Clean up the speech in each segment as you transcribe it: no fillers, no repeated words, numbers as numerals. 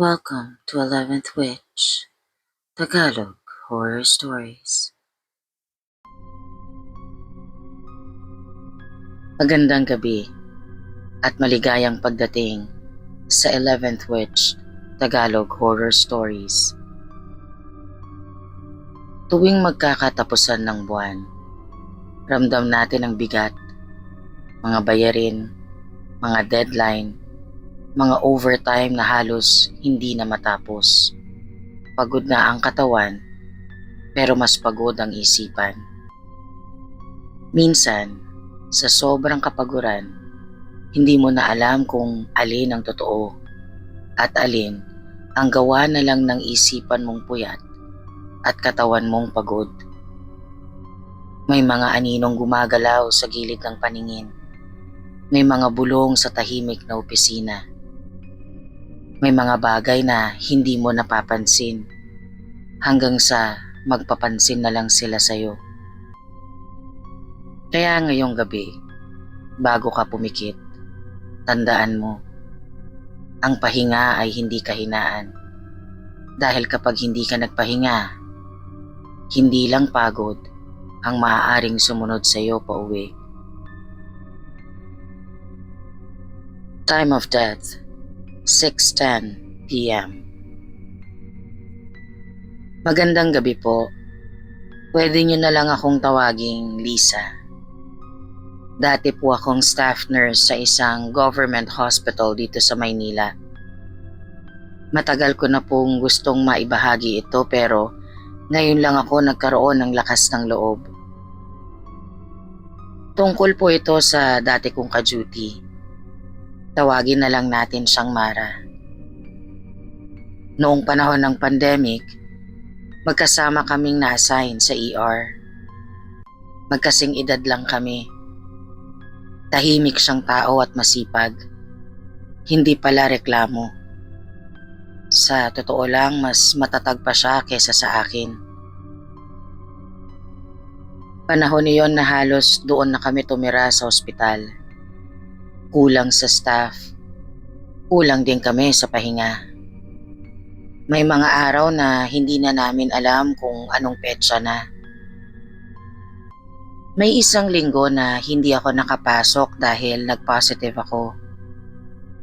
Welcome to 11th Witch, Tagalog Horror Stories. Magandang gabi at maligayang pagdating sa 11th Witch, Tagalog Horror Stories. Tuwing magkakatapusan ng buwan, ramdam natin ang bigat, mga bayarin, mga deadline, mga overtime na halos hindi na matapos. Pagod na ang katawan, pero mas pagod ang isipan. Minsan, sa sobrang kapaguran, hindi mo na alam kung alin ang totoo at alin ang gawa na lang ng isipan mong puyat at katawan mong pagod. May mga aninong gumagalaw sa gilid ng paningin. May mga bulong sa tahimik na opisina. May mga bagay na hindi mo napapansin hanggang sa magpapansin na lang sila sa'yo. Kaya ngayong gabi, bago ka pumikit, tandaan mo, ang pahinga ay hindi kahinaan. Dahil kapag hindi ka nagpahinga, hindi lang pagod ang maaaring sumunod sa'yo pauwi. Time of death, 6:10 p.m. Magandang gabi po. Pwede nyo na lang akong tawaging Lisa. Dati po akong staff nurse sa isang government hospital dito sa Maynila. Matagal ko na pong gustong maibahagi ito pero ngayon lang ako nagkaroon ng lakas ng loob. Tungkol po ito sa dati kong ka-duty. Tawagin na lang natin siyang Mara. Noong panahon ng pandemic, magkasama kaming na-assign sa ER. Magkasing edad lang kami. Tahimik siyang tao at masipag. Hindi pala reklamo. Sa totoo lang, mas matatag pa siya kesa sa akin. Panahon niyon na halos doon na kami tumira sa ospital. Kulang sa staff. Kulang din kami sa pahinga. May mga araw na hindi na namin alam kung anong petsa na. May isang linggo na hindi ako nakapasok dahil nag-positive ako.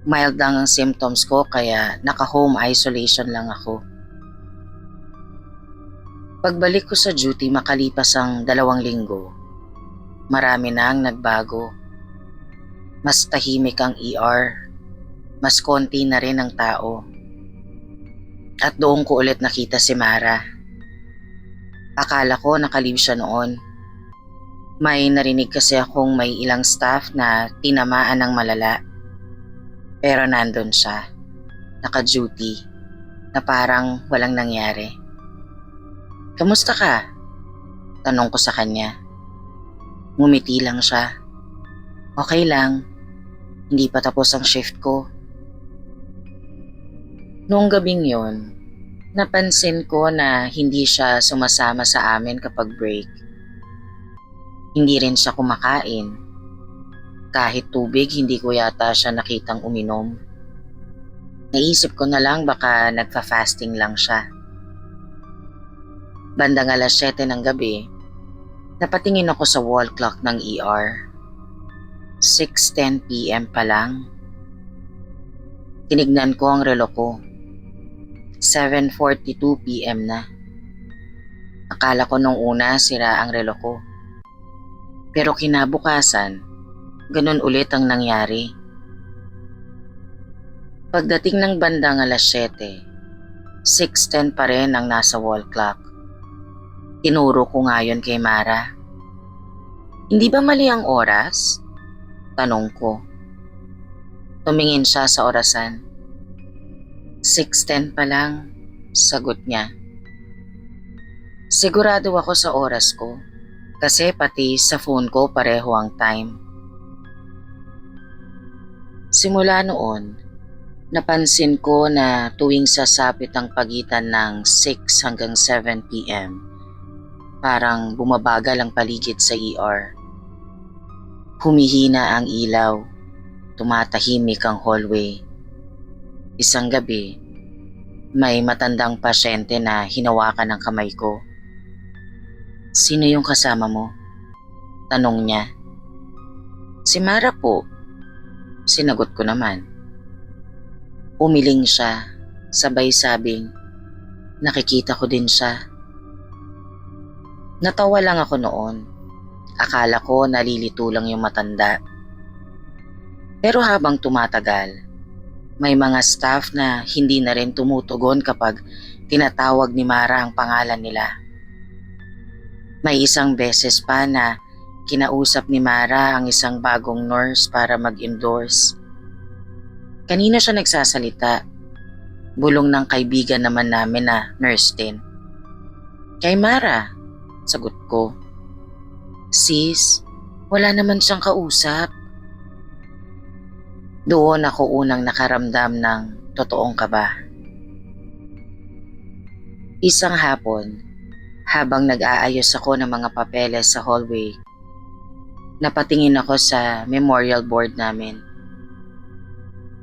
Mild lang ang symptoms ko kaya naka-home isolation lang ako. Pagbalik ko sa duty makalipas ang 2 linggo, marami na ang nagbago. Mas tahimik ang ER, mas konti na rin ang tao. At doon ko ulit nakita si Mara. Akala ko nakalib siya noon. May narinig kasi akong may ilang staff na tinamaan ng malala. Pero nandun siya, naka-duty, na parang walang nangyari. "Kamusta ka?" Tanong ko sa kanya. Ngumiti lang siya. "Okay lang, hindi pa tapos ang shift ko." Noong gabing yon, napansin ko na hindi siya sumasama sa amin kapag break. Hindi rin siya kumakain. Kahit tubig, hindi ko yata siya nakitang uminom. Naisip ko na lang baka nagfa-fasting lang siya. Bandang 7:00 ng gabi, napatingin ako sa wall clock ng ER. 6:10 p.m. pa lang. Tinignan ko ang relo ko. 7:42 p.m. na. Akala ko nung una sira ang relo ko. Pero kinabukasan, ganun ulit ang nangyari. Pagdating ng bandang 7:00, 6:10 pa rin ang nasa wall clock. Tinuro ko nga yun kay Mara. "Hindi ba mali ang oras?" Tanong ko. Tumingin siya sa orasan. 6:10 pa lang, sagot niya. Sigurado ako sa oras ko, kasi pati sa phone ko pareho ang time. Simula noon, napansin ko na tuwing sasapit ang pagitan ng 6 hanggang 7 p.m., parang bumabagal ang paligid sa ER. Humihina ang ilaw, tumatahimik ang hallway. Isang gabi, May matandang pasyente na hinawakan ng kamay ko. "Sino yung kasama mo?" tanong niya. "Si Mara po," sinagot ko naman. Umiling siya, sabay sabing, "Nakikita ko din siya." Natawa lang ako noon. Akala ko nalilito lang yung matanda. Pero habang tumatagal, may mga staff na hindi na rin tumutugon kapag tinatawag ni Mara ang pangalan nila. May isang beses pa na kinausap ni Mara ang isang bagong nurse para mag-endorse. Kanina siya nagsasalita, bulong ng kaibigan naman namin na nurse din. "Kay Mara," sagot ko. "Sis, wala naman siyang kausap." Doon ako unang nakaramdam ng totoong kaba. Isang hapon, habang nag-aayos ako ng mga papeles sa hallway, napatingin ako sa memorial board namin.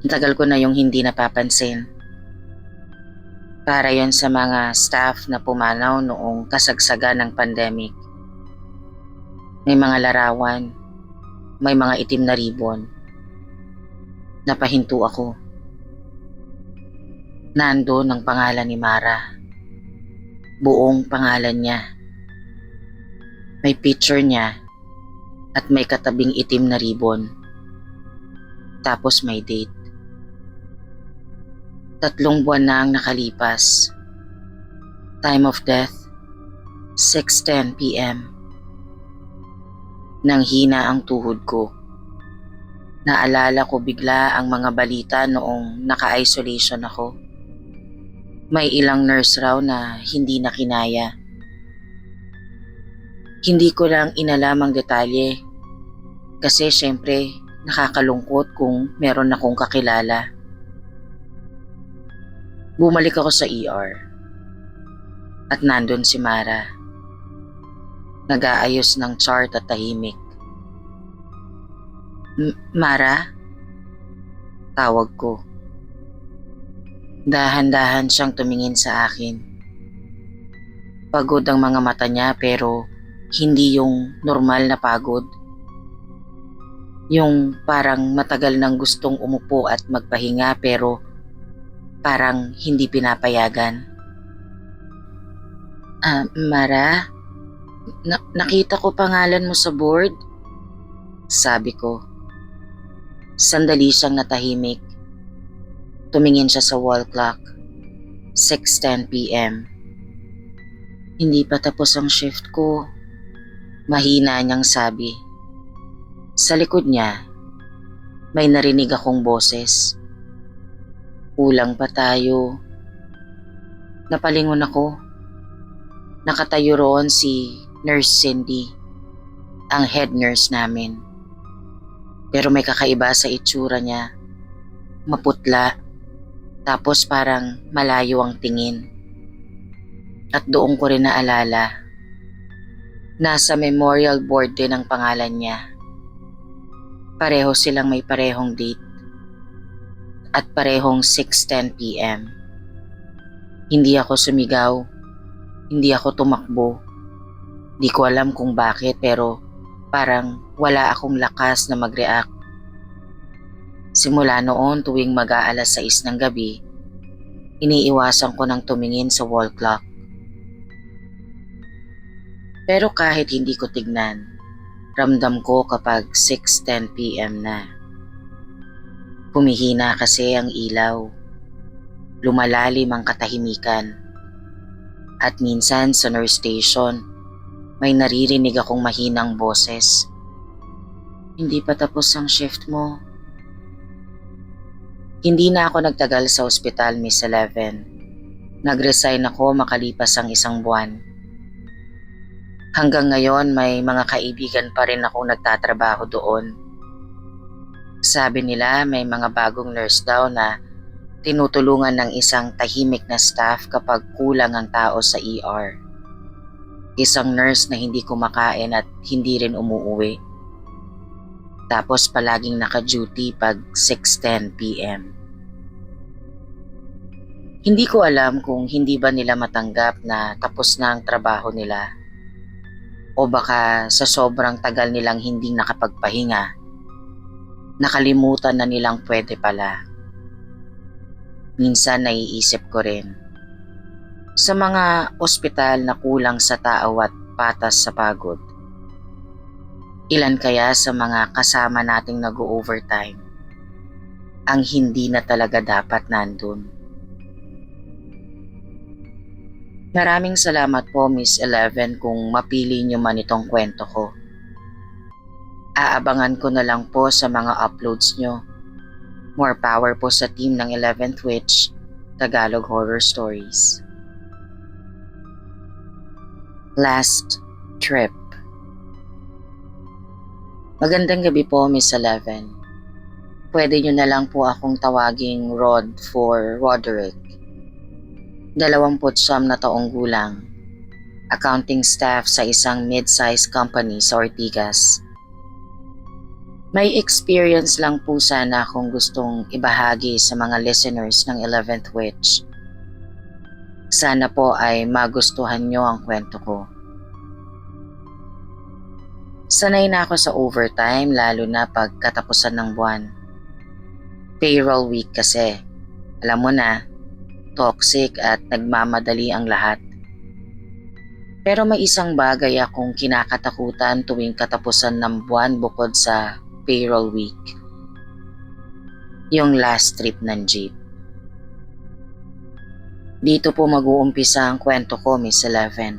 Ang tagal ko na yung hindi napapansin. Para yon sa mga staff na pumanaw noong kasagsagan ng pandemic. May mga larawan, may mga itim na ribbon. Napahinto ako. Nandoon ang pangalan ni Mara. Buong pangalan niya. May picture niya at may katabing itim na ribbon. Tapos may date. 3 buwan na ang nakalipas. Time of death, 6:10 p.m. Nang hina ang tuhod ko. Naalala ko bigla ang mga balita noong naka-isolation ako. May ilang nurse raw na hindi na kinaya. Hindi ko lang inalam ang detalye kasi syempre nakakalungkot kung meron akong kakilala. Bumalik ako sa ER at nandun si Mara. Nag-aayos ng chart at tahimik. "Mara?" Tawag ko. Dahan-dahan siyang tumingin sa akin. Pagod ang mga mata niya pero hindi yung normal na pagod. Yung parang matagal nang gustong umupo at magpahinga pero parang hindi pinapayagan. "Mara, nakita ko pangalan mo sa board," sabi ko. Sandali siyang natahimik. Tumingin siya sa wall clock. 6:10 p.m. "Hindi pa tapos ang shift ko," mahina niyang sabi. Sa likod niya, may narinig akong boses. "Kulang pa tayo." Napalingon ako. Nakatayo roon si Nurse Cindy, ang head nurse namin. Pero may kakaiba sa itsura niya. Maputla, tapos parang malayo ang tingin. At doon ko rin naalala, nasa memorial board din ang pangalan niya. Pareho silang may parehong date. At parehong 6:10 p.m. Hindi ako sumigaw, hindi ako tumakbo. Di ko alam kung bakit pero parang wala akong lakas na mag-react. Simula noon tuwing mag-aalas 6 ng gabi, iniiwasan ko nang tumingin sa wall clock. Pero kahit hindi ko tignan, ramdam ko kapag 6:10 p.m. na. Humihina kasi ang ilaw. Lumalalim ang katahimikan. At minsan sa nurse station, may naririnig akong mahinang boses. "Hindi pa tapos ang shift mo." Hindi na ako nagtagal sa ospital, Miss 11. Nag-resign ako makalipas ang 1 buwan. Hanggang ngayon may mga kaibigan pa rin akong nagtatrabaho doon. Sabi nila may mga bagong nurse daw na tinutulungan ng isang tahimik na staff kapag kulang ang tao sa ER. Isang nurse na hindi kumakain at hindi rin umuuwi. Tapos palaging naka-duty pag 6:10 p.m. Hindi ko alam kung hindi ba nila matanggap na tapos na ang trabaho nila o baka sa sobrang tagal nilang hindi nakapagpahinga, nakalimutan na nilang pwede pala. Minsan naiisip ko rin, sa mga ospital na kulang sa tao at patas sa pagod, ilan kaya sa mga kasama nating nag-overtime ang hindi na talaga dapat nandun? Maraming salamat po, Miss 11, kung mapili niyo man itong kwento ko. Aabangan ko na lang po sa mga uploads niyo. More power po sa team ng 11th Witch, Tagalog Horror Stories. Last Trip. Magandang gabi po, Miss 11. Pwede niyo na lang po akong tawaging Rod for Roderick. 29 na taong gulang. Accounting staff sa isang mid-size company sa Ortigas. May experience lang po sana akong gustong ibahagi sa mga listeners ng 11th Witch. Sana po ay magustuhan nyo ang kwento ko. Sanay na ako sa overtime lalo na pag katapusan ng buwan. Payroll week kasi. Alam mo na, toxic at nagmamadali ang lahat. Pero may isang bagay akong kinakatakutan tuwing katapusan ng buwan bukod sa payroll week. Yung last trip ng jeep. Dito po mag-uumpisa ang kwento ko, Miss 11.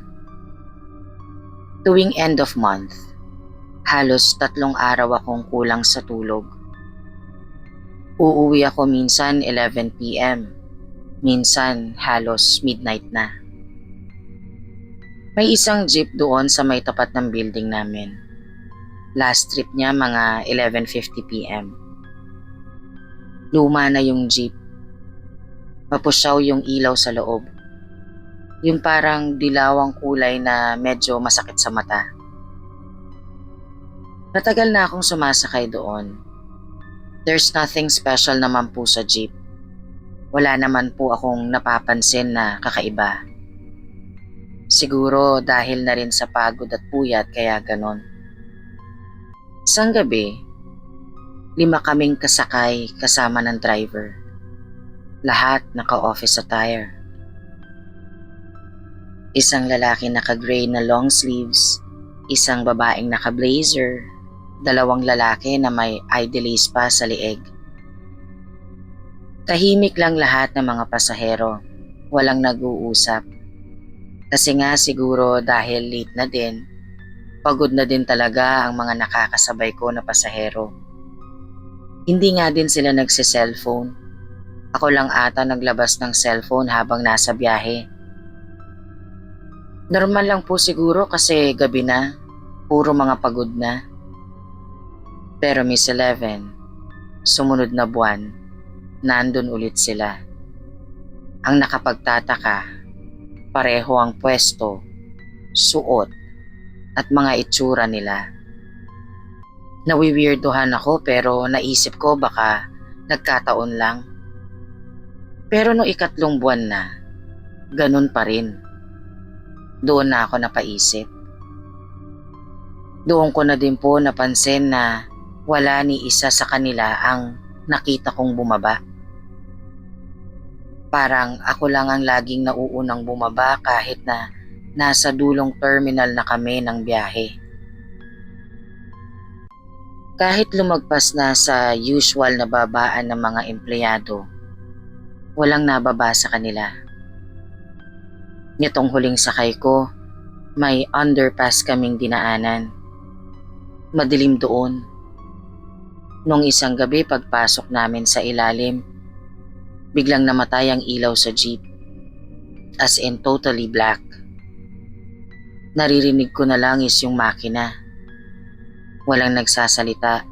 Tuwing end of month, halos 3 araw akong kulang sa tulog. Uuwi ako minsan 11 p.m. Minsan halos midnight na. May isang jeep doon sa may tapat ng building namin. Last trip niya mga 11:50 p.m. Luma na yung jeep. Mapusyaw yung ilaw sa loob. Yung parang dilawang kulay na medyo masakit sa mata. Matagal na akong sumasakay doon. There's nothing special naman po sa jeep. Wala naman po akong napapansin na kakaiba. Siguro dahil na rin sa pagod at puyat kaya ganon. Isang gabi, 5 kaming kasakay kasama ng driver. Lahat naka-office attire. Isang lalaki naka-gray na long sleeves, isang babaeng naka-blazer, 2 lalaki na may idolies pa sa lieg. Tahimik lang lahat ng mga pasahero, walang nag-uusap. Kasi nga siguro dahil late na din, pagod na din talaga ang mga nakakasabay ko na pasahero. Hindi nga din sila nagse-cellphone. Ako lang ata naglabas ng cellphone habang nasa biyahe. Normal lang po siguro kasi gabi na, puro mga pagod na. Pero Miss 11, sumunod na buwan, nandun ulit sila. Ang nakapagtataka, pareho ang pwesto, suot, at mga itsura nila. Nawiwirduhan ako pero naisip ko baka nagkataon lang. Pero nung 3 buwan na, ganun pa rin. Doon na ako napaisip. Doon ko na din po napansin na wala ni isa sa kanila ang nakita kong bumaba. Parang ako lang ang laging nauunang bumaba kahit na nasa dulong terminal na kami ng biyahe. Kahit lumagpas na sa usual na babaan ng mga empleyado, walang nababa sa kanila. Nitong huling sakay ko, may underpass kaming dinaanan. Madilim doon. Nung isang gabi pagpasok namin sa ilalim, biglang namatay ang ilaw sa jeep. As in totally black. Naririnig ko na lang is yung makina. Walang nagsasalita.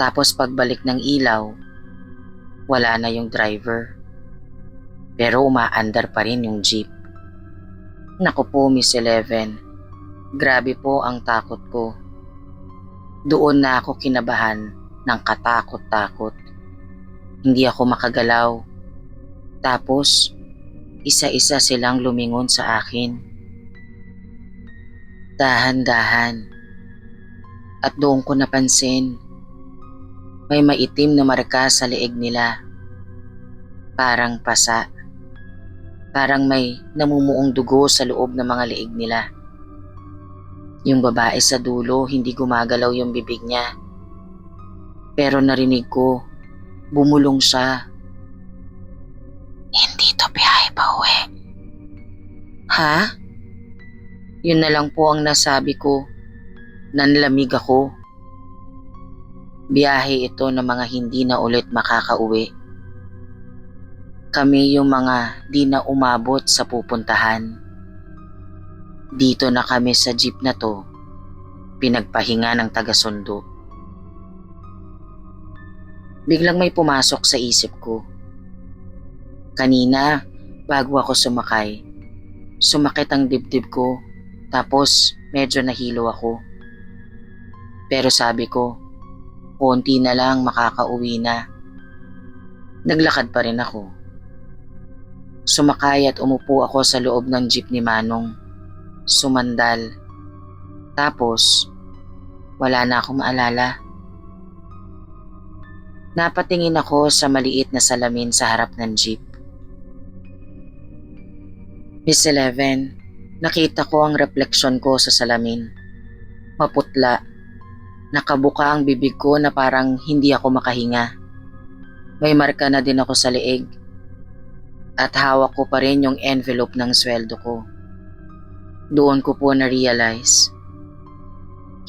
Tapos pagbalik ng ilaw, wala na yung driver. Pero umaandar pa rin yung jeep. Naku po, Miss 11. Grabe po ang takot ko. Doon na ako kinabahan ng katakot-takot. Hindi ako makagalaw. Tapos, isa-isa silang lumingon sa akin. Dahan-dahan. At doon ko napansin, may maitim na marka sa leeg nila. Parang pasa. Parang may namumuong dugo sa loob ng mga leeg nila. Yung babae sa dulo, hindi gumagalaw yung bibig niya. Pero narinig ko, bumulong siya. Hindi to biyahe pa uwi. Ha? Yun na lang po ang nasabi ko. Nanlamig ako. Biyahe ito ng mga hindi na ulit makakauwi. Kami yung mga di na umabot sa pupuntahan. Dito na kami sa jeep na to, pinagpahinga ng taga-sundo. Biglang may pumasok sa isip ko. Kanina, bago ako sumakay, sumakit ang dibdib ko, tapos medyo nahilo ako. Pero sabi ko, konti na lang makakauwi na. Naglakad pa rin ako. Sumakay at umupo ako sa loob ng jeep ni Manong. Sumandal. Tapos, wala na akong maalala. Napatingin ako sa maliit na salamin sa harap ng jeep. Miss Eleven, nakita ko ang refleksyon ko sa salamin. Maputla. Nakabuka ang bibig ko na parang hindi ako makahinga. May marka na din ako sa leeg. At hawak ko pa rin yung envelope ng sweldo ko. Doon ko po na-realize,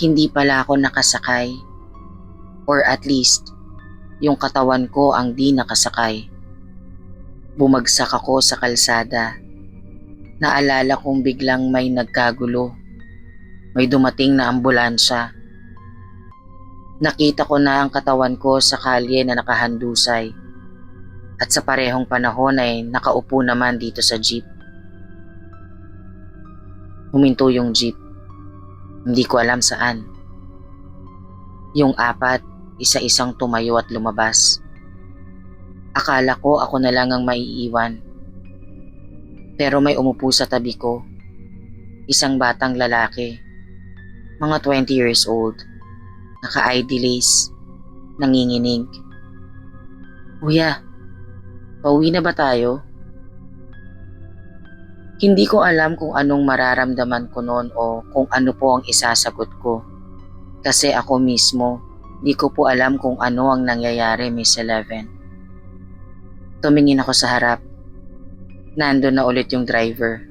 hindi pala ako nakasakay. Or at least, yung katawan ko ang di nakasakay. Bumagsak ako sa kalsada. Naalala kong biglang may nagkagulo. May dumating na ambulansya. Nakita ko na ang katawan ko sa kalye na nakahandusay. At sa parehong panahon ay nakaupo naman dito sa jeep. Huminto yung jeep. Hindi ko alam saan. Yung apat, isa-isang tumayo at lumabas. Akala ko ako na lang ang maiiwan. Pero may umupo sa tabi ko. Isang batang lalaki. Mga 20 years old. Naka-ID lace. Nanginginig. Kuya, pauwi na ba tayo? Hindi ko alam kung anong mararamdaman ko noon o kung ano po ang isasagot ko. Kasi ako mismo, di ko po alam kung ano ang nangyayari, Miss Eleven. Tumingin ako sa harap. Nandun na ulit yung driver.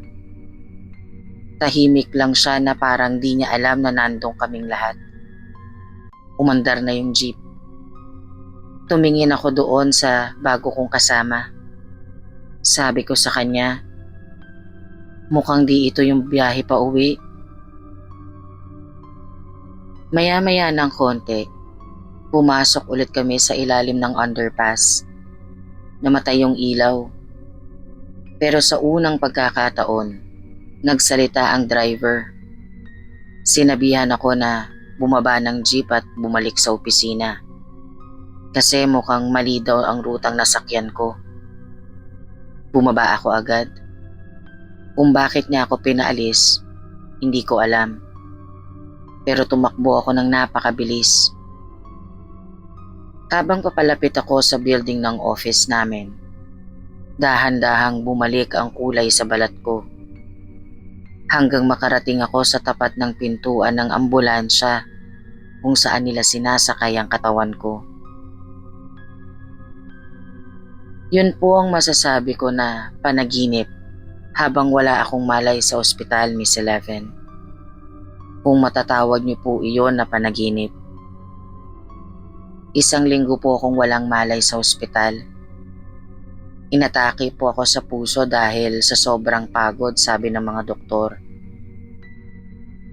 Tahimik lang siya na parang di niya alam na nandun kaming lahat. Umandar na yung jeep. Tumingin ako doon sa bago kong kasama. Sabi ko sa kanya, mukhang di ito yung biyahe pa uwi. Maya-maya ng konti, pumasok ulit kami sa ilalim ng underpass. Namatay yung ilaw. Pero sa unang pagkakataon, nagsalita ang driver. Sinabihan ako na bumaba ng jeep at bumalik sa opisina. Kasi mukhang mali daw ang rutang nasakyan ko. Bumaba ako agad. Kung bakit niya ako pinaalis, hindi ko alam. Pero tumakbo ako ng napakabilis. Habang papalapit ako sa building ng office namin, dahan-dahang bumalik ang kulay sa balat ko. Hanggang makarating ako sa tapat ng pintuan ng ambulansya kung saan nila sinasakay ang katawan ko. Yun po ang masasabi ko na panaginip habang wala akong malay sa ospital, Miss Eleven. Kung matatawag niyo po iyon na panaginip. 1 linggo po akong walang malay sa ospital. Inatake po ako sa puso dahil sa sobrang pagod, sabi ng mga doktor.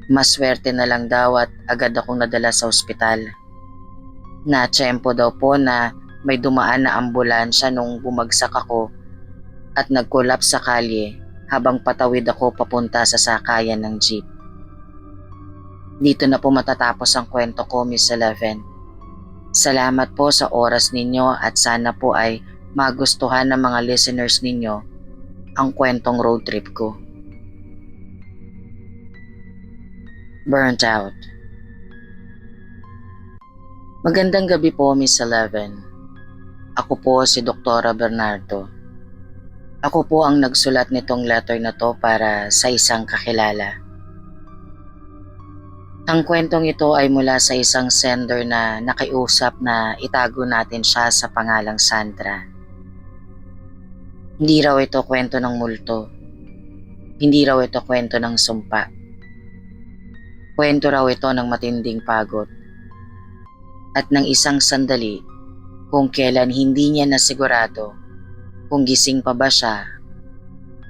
Maswerte na lang daw at agad akong nadala sa ospital. Natsyempo daw po na may dumaan na ambulansya nung bumagsak ako at nag-collapse sa kalye habang patawid ako papunta sa sakayan ng jeep. Dito na po matatapos ang kwento ko, Miss Eleven. Salamat po sa oras ninyo at sana po ay magustuhan ng mga listeners ninyo ang kwentong road trip ko. Burnt out. Magandang gabi po, Miss Eleven. Ako po si Dr. Bernardo. Ako po ang nagsulat nitong letter na to para sa isang kakilala. Ang kwentong ito ay mula sa isang sender na nakiusap na itago natin siya sa pangalang Sandra. Hindi raw ito kwento ng multo. Hindi raw ito kwento ng sumpa. Kwento raw ito ng matinding pagod. At ng isang sandali kung kailan hindi niya nasigurado kung gising pa ba siya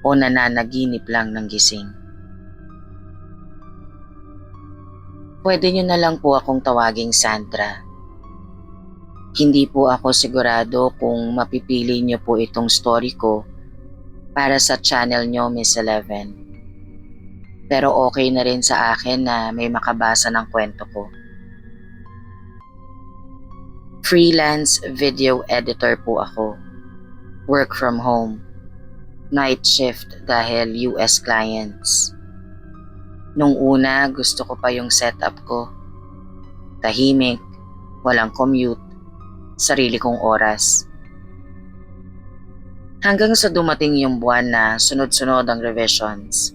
o nananaginip lang ng gising. Pwede niyo na lang po akong tawaging Sandra. Hindi po ako sigurado kung mapipili niyo po itong story ko para sa channel niyo, Miss Eleven. Pero okay na rin sa akin na may makabasa ng kwento ko. Freelance video editor po ako. Work from home. Night shift dahil US clients. Nung una, gusto ko pa yung setup ko. Tahimik, walang commute, sarili kong oras. Hanggang sa dumating yung buwan na sunod-sunod ang revisions.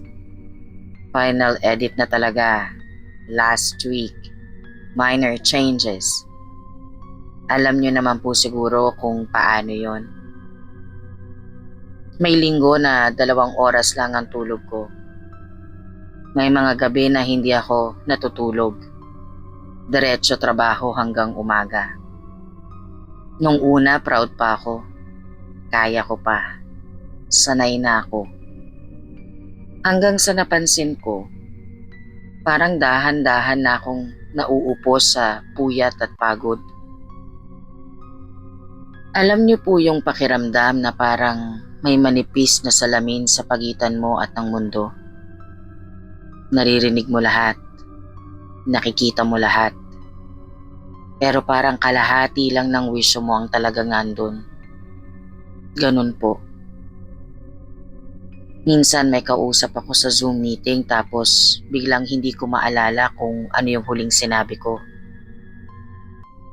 Final edit na talaga. Last week. Minor changes. Alam nyo naman po siguro kung paano yon. May linggo na 2 oras lang ang tulog ko. May mga gabi na hindi ako natutulog. Diretso trabaho hanggang umaga. Nung una, proud pa ako. Kaya ko pa. Sanay na ako. Hanggang sa napansin ko, parang dahan-dahan na akong nauupo sa puyat at pagod. Alam niyo po yung pakiramdam na parang may manipis na salamin sa pagitan mo at ng mundo. Naririnig mo lahat. Nakikita mo lahat. Pero parang kalahati lang ng wisyo mo ang talagang andun. Ganun po. Minsan may kausap ako sa Zoom meeting tapos biglang hindi ko maalala kung ano yung huling sinabi ko.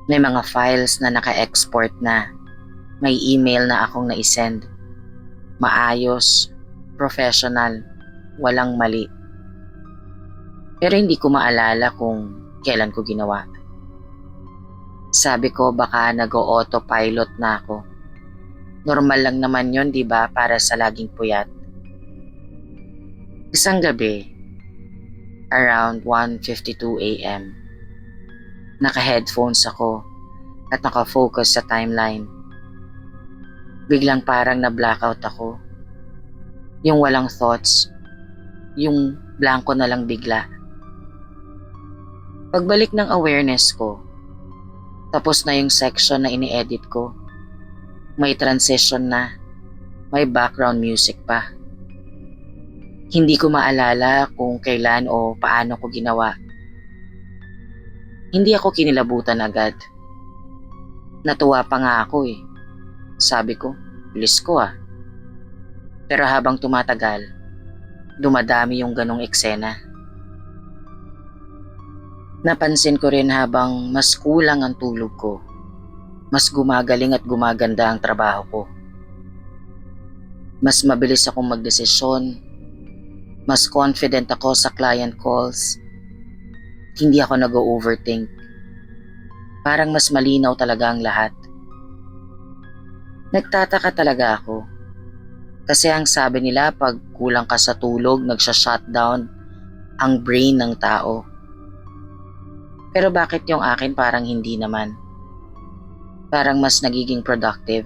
May mga files na naka-export na. May email na akong naisend. Maayos, professional, walang mali. Pero hindi ko maalala kung kailan ko ginawa. Sabi ko baka nag-autopilot na ako. Normal lang naman yun, di ba, para sa laging puyat. Isang gabi, around 1:52 a.m., naka-headphones ako at naka-focus sa timeline. Biglang parang na-blackout ako. Yung walang thoughts, yung blanco na lang bigla. Pagbalik ng awareness ko, tapos na yung section na ini-edit ko. May transition na, may background music pa. Hindi ko maalala kung kailan o paano ko ginawa. Hindi ako kinilabutan agad. Natuwa pa nga ako eh. Sabi ko, bilis ko ah. Pero habang tumatagal, dumadami yung ganong eksena. Napansin ko rin habang mas kulang ang tulog ko, mas gumagaling at gumaganda ang trabaho ko. Mas mabilis akong magdesisyon, mas confident ako sa client calls, hindi ako nag-overthink. Parang mas malinaw talaga ang lahat. Nagtataka talaga ako. Kasi ang sabi nila pag kulang ka sa tulog, nagsha-shutdown ang brain ng tao. Pero bakit yung akin parang hindi naman? Parang mas nagiging productive.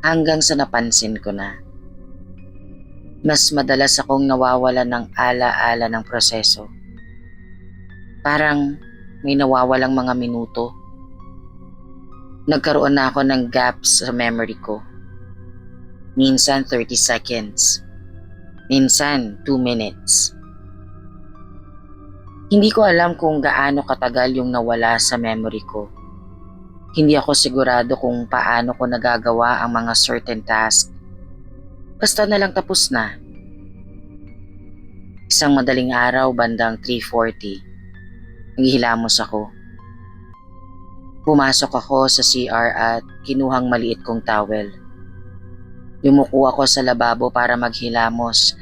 Hanggang sa napansin ko na. Mas madalas akong nawawalan ng ala-ala ng proseso. Parang may nawawalang mga minuto. Nagkaroon na ako ng gaps sa memory ko. Minsan 30 seconds. Minsan 2 minutes. Hindi ko alam kung gaano katagal yung nawala sa memory ko. Hindi ako sigurado kung paano ko nagagawa ang mga certain task. Basta na lang tapos na. Isang madaling araw bandang 3:40, naghihilamos ako. Pumasok ako sa CR at kinuhang maliit kong towel. Yumuko ako sa lababo para maghilamos,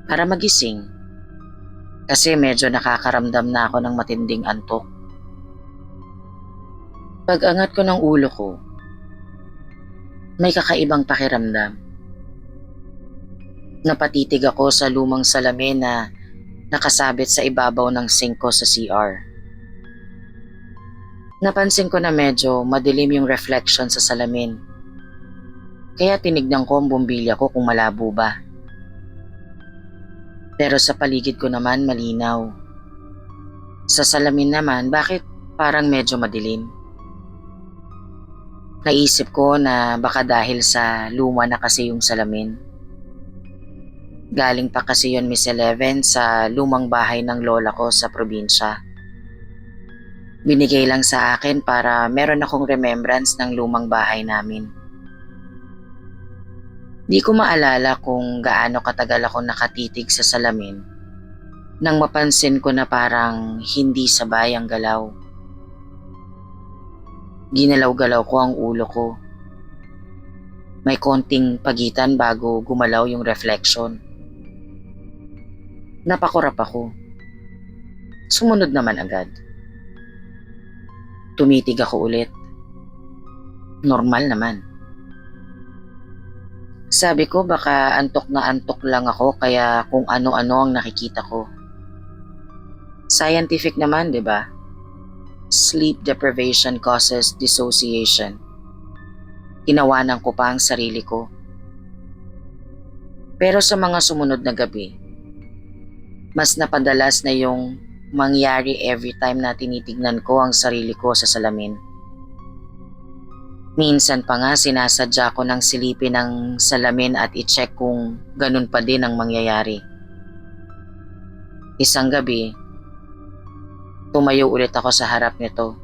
para magising. Kasi medyo nakakaramdam na ako ng matinding antok. Pag-angat ko ng ulo ko, may kakaibang pakiramdam. Napatitig ako sa lumang salamin na nakasabit sa ibabaw ng sink ko sa CR. Napansin ko na medyo madilim yung reflection sa salamin. Kaya tinignan ko ang bumbilya ko kung malabo ba. Pero sa paligid ko naman malinaw. Sa salamin naman, bakit parang medyo madilim? Naisip ko na baka dahil sa luma na kasi yung salamin. Galing pa kasi yun, Miss Eleven, sa lumang bahay ng lola ko sa probinsya. Binigay lang sa akin para meron akong remembrance ng lumang bahay namin. Di ko maalala kung gaano katagal ako nakatitig sa salamin nang mapansin ko na parang hindi sabay ang galaw. Ginalaw-galaw ko ang ulo ko. May konting pagitan bago gumalaw yung reflection. Napakurap ako. Sumunod naman agad. Tumitig ako ulit. Normal naman. Sabi ko baka antok na antok lang ako kaya kung ano-ano ang nakikita ko. Scientific naman, 'di ba? Sleep deprivation causes dissociation. Tinawanan ko pa ang sarili ko. Pero sa mga sumunod na gabi, mas napadalas na yung mangyari every time na tinitignan ko ang sarili ko sa salamin. Minsan pa nga sinasadya ko ng silipin ng salamin at i-check kung ganun pa din ang mangyayari. Isang gabi, tumayo ulit ako sa harap nito.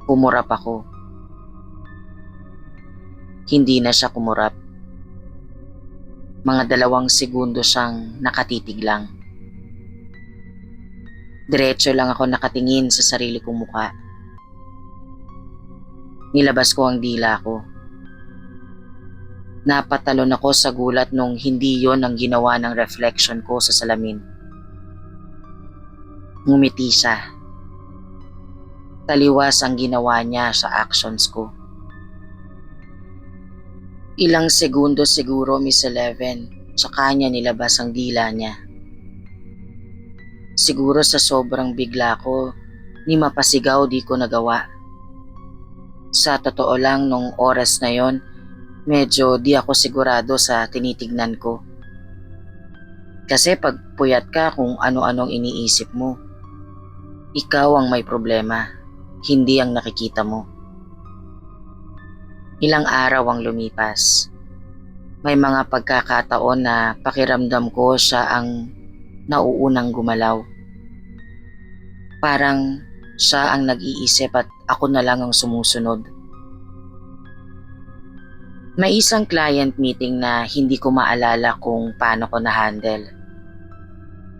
Kumurap ako. Hindi na siya kumurap. Mga 2 segundo siyang nakatitig lang. Diretso lang ako nakatingin sa sarili kong mukha. Nilabas ko ang dila ko. Napatalon ako sa gulat nung hindi yon ang ginawa ng reflection ko sa salamin. Ngumiti siya. Taliwas ang ginawa niya sa actions ko. Ilang segundo siguro, Miss Eleven, tsaka niya nilabas ang dila niya. Siguro sa sobrang bigla ko, ni mapasigaw di ko nagawa. Sa totoo lang nung oras na yon, medyo di ako sigurado sa tinitignan ko. Kasi pag puyat ka kung ano-anong iniisip mo, ikaw ang may problema, hindi ang nakikita mo. Ilang araw ang lumipas. May mga pagkakataon na pakiramdam ko siya ang nauunang gumalaw. Parang siya ang nag-iisip at ako na lang ang sumusunod. May isang client meeting na hindi ko maalala kung paano ko na-handle.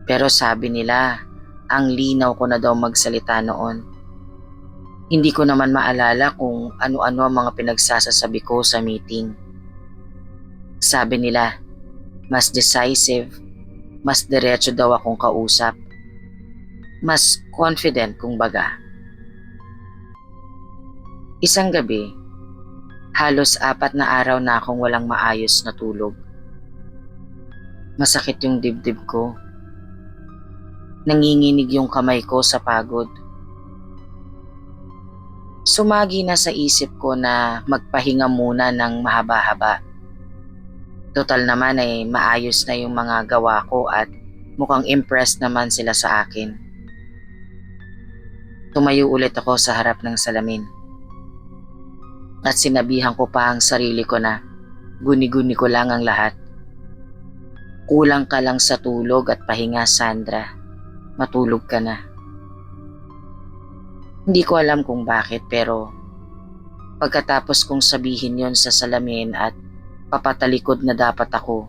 Pero sabi nila, ang linaw ko na daw magsalita noon. Hindi ko naman maalala kung ano-ano ang mga pinagsasasabi ko sa meeting. Sabi nila, mas decisive, mas diretso daw akong kausap. Mas confident kung baga. Isang gabi, halos 4 na araw na akong walang maayos na tulog. Masakit yung dibdib ko. Nanginginig yung kamay ko sa pagod. Sumagi na sa isip ko na magpahinga muna ng mahaba-haba. Total naman ay maayos na yung mga gawa ko at mukhang impressed naman sila sa akin. Tumayo ulit ako sa harap ng salamin. At sinabihan ko pa ang sarili ko na guni-guni ko lang ang lahat. Kulang ka lang sa tulog at pahinga, Sandra. Matulog ka na. Hindi ko alam kung bakit pero Pagkatapos kong sabihin yon sa salamin at papatalikod na dapat ako,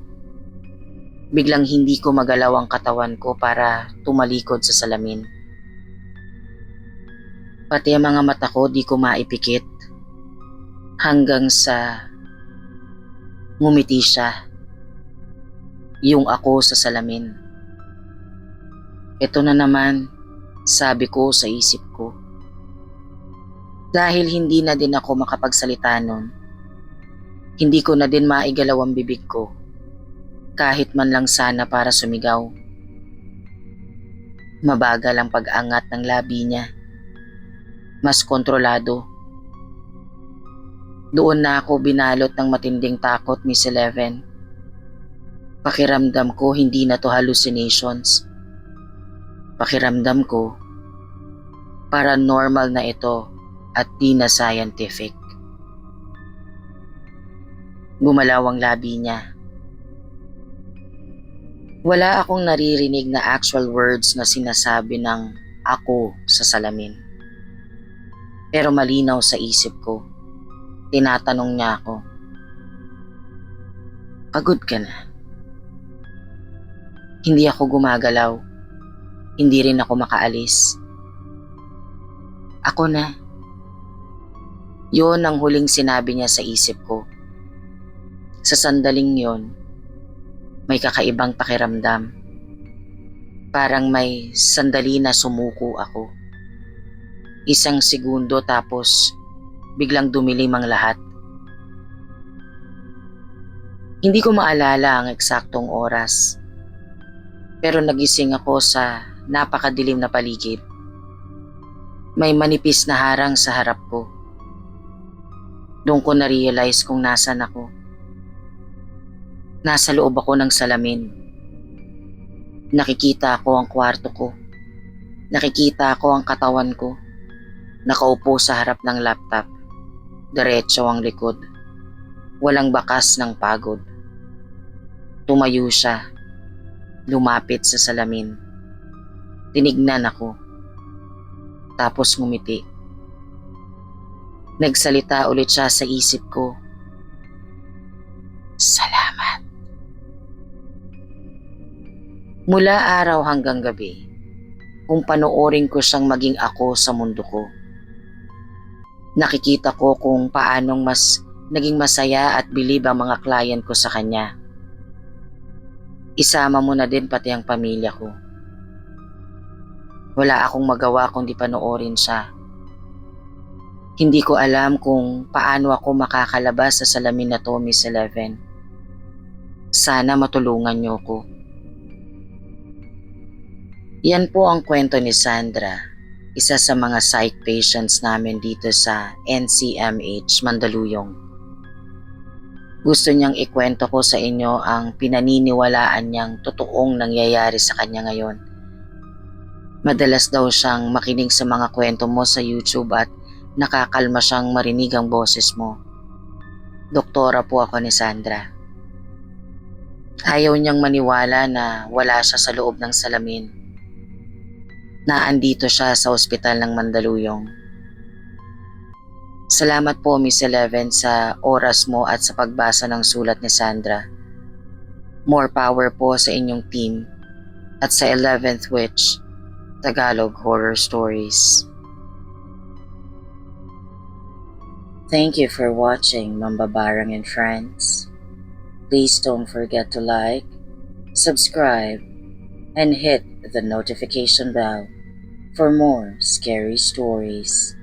biglang hindi ko magalaw ang katawan ko para tumalikod sa salamin. Pati ang mga mata ko di ko maipikit hanggang sa ngumiti siya, yung ako sa salamin. Ito na naman, sabi ko sa isip ko. Dahil hindi na din ako makapagsalita nun, hindi ko na din maigalaw ang bibig ko, kahit man lang sana para sumigaw. Mabagal ang pag-angat ng labi niya. Mas kontrolado. Doon na ako binalot ng matinding takot, Miss Eleven. Pakiramdam ko hindi na to hallucinations. Pakiramdam ko paranormal na ito at di na scientific. Gumalaw ang labi niya. Wala akong naririnig na actual words na sinasabi ng ako sa salamin. Pero malinaw sa isip ko. Tinatanong niya ako, pagod ka na? Hindi ako gumagalaw. Hindi rin ako makaalis. Ako na. Yon ang huling sinabi niya sa isip ko. Sa sandaling yon, may kakaibang pakiramdam. Parang may sandali na sumuko ako. Isang segundo tapos biglang dumilim ang lahat. Hindi ko maalala ang eksaktong oras. Pero nagising ako sa napakadilim na paligid. May manipis na harang sa harap ko. Doon ko na-realize kung nasan ako. Nasa loob ako ng salamin. Nakikita ko ang kwarto ko. Nakikita ko ang katawan ko. Nakaupo sa harap ng laptop. Diretso ang likod. Walang bakas ng pagod. Tumayo siya. Lumapit sa salamin. Tinignan ako. Tapos ngumiti. Nagsalita ulit siya sa isip ko. Salamat. Mula araw hanggang gabi, kung panoorin ko siyang maging ako sa mundo ko. Nakikita ko kung paanong mas naging masaya at bilib ang mga client ko sa kanya. Isama mo na din pati ang pamilya ko. Wala akong magawa kundi panoorin siya. Hindi ko alam kung paano ako makakalabas sa salamin na to, Miss Eleven. Sana matulungan niyo ko. Yan po ang kwento ni Sandra, isa sa mga psych patients namin dito sa NCMH Mandaluyong. Gusto niyang ikwento ko sa inyo ang pinaniniwalaan niyang totoong nangyayari sa kanya ngayon. Madalas daw siyang makinig sa mga kwento mo sa YouTube at nakakalma siyang marinig ang boses mo. Doktora po ako ni Sandra. Ayaw niyang maniwala na wala siya sa loob ng salamin. Naandito siya sa ospital ng Mandaluyong. Salamat po, Miss Eleven, sa oras mo at sa pagbasa ng sulat ni Sandra. More power po sa inyong team at sa 11th Witch, Tagalog Horror Stories. Thank you for watching, Mambabarang and friends. Please don't forget to like, subscribe, and hit the notification bell for more scary stories.